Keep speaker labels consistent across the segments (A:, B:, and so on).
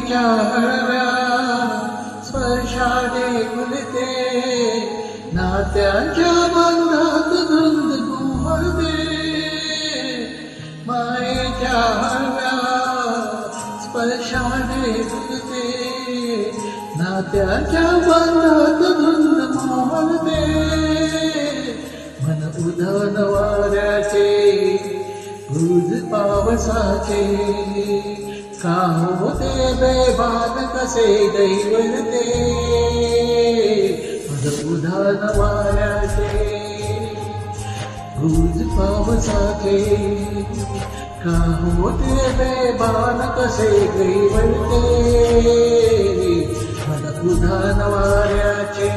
A: मायेच्या हळव्या स्पर्शाने फुलते, नात्याच्या बंधात धुंद मोहरते. मायेच्या हळव्या स्पर्शाने फुलते, नात्याच्या बंधात धुंद मोहरते. मन उधाण वाऱ्याचे गुज पावसाचे, का होते बेभान कसे दैवलते. मन उधाण वाऱ्याचे गुज पावसाचे, का होते बेभान कसे दैवलते. मन उधाण वाऱ्याचे.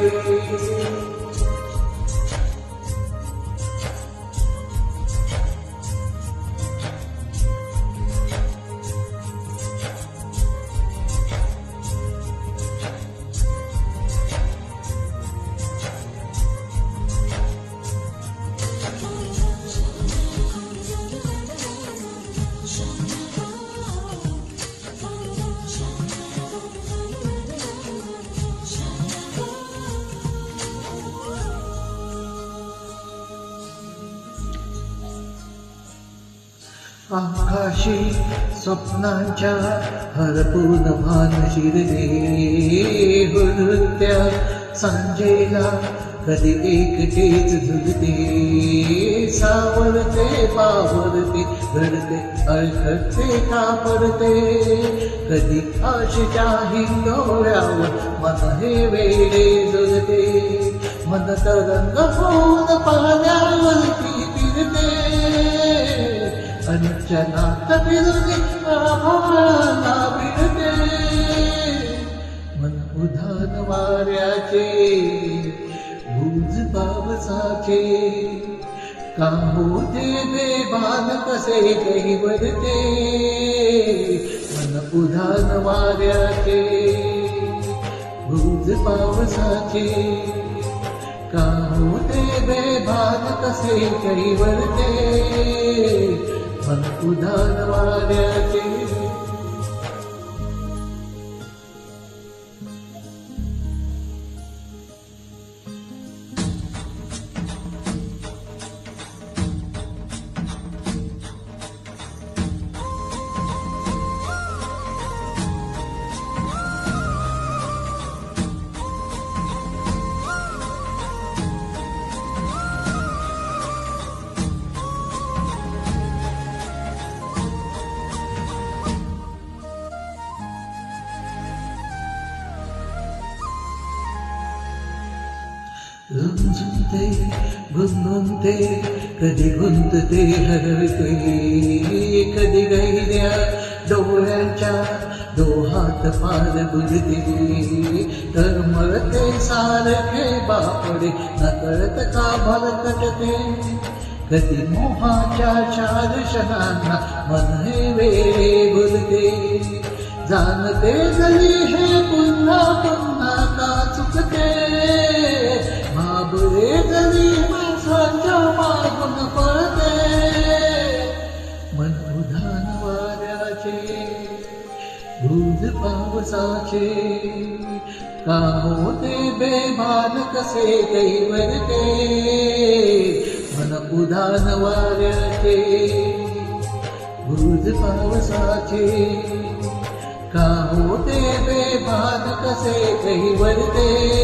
A: आकाशी स्वप्नांच्या हरपून भान शिरले, हुरत्या सांजेला कधी एकटेच झुलते. सावरते पावरते घडते अळखडते कापडते, कधी आशेच्या हिंडोळ्यावर मन हे वेडे झुलते. मन तरंग होऊन पाण्यावरती फिरते, अंचनात फिरते आभाळाला भिडते. मन उधाण वाऱ्याचे गुज पावसाचे, का होते बेभान कसे कैवरते. मन उधाण वाऱ्याचे गुज पावसाचे, का होते बेभान कसे कैवरते. मन उधाण वाऱ्याचे. रुंजते गुंगुनते, कधी गुंतते हरवते. कधी गहिऱ्या डोळ्याच्या डोहात पार बुडते. तळमळते सारखे बापडे नकळत का भरकटते. कधी मोहाच्या चार क्षणांना मन हे वेळे भुलते. जाणते जरी हे पुन्हा पुन्हा का चुकते. माबळे जरी माणसाच्या मागून पळते. मन उधाण वाऱ्याचे गुज पावसाचे, का होते बेभान कसे कैवरते. मन उधाण वाऱ्याचे गुज पावसाचे, का होते बेभान कसे कैवरते.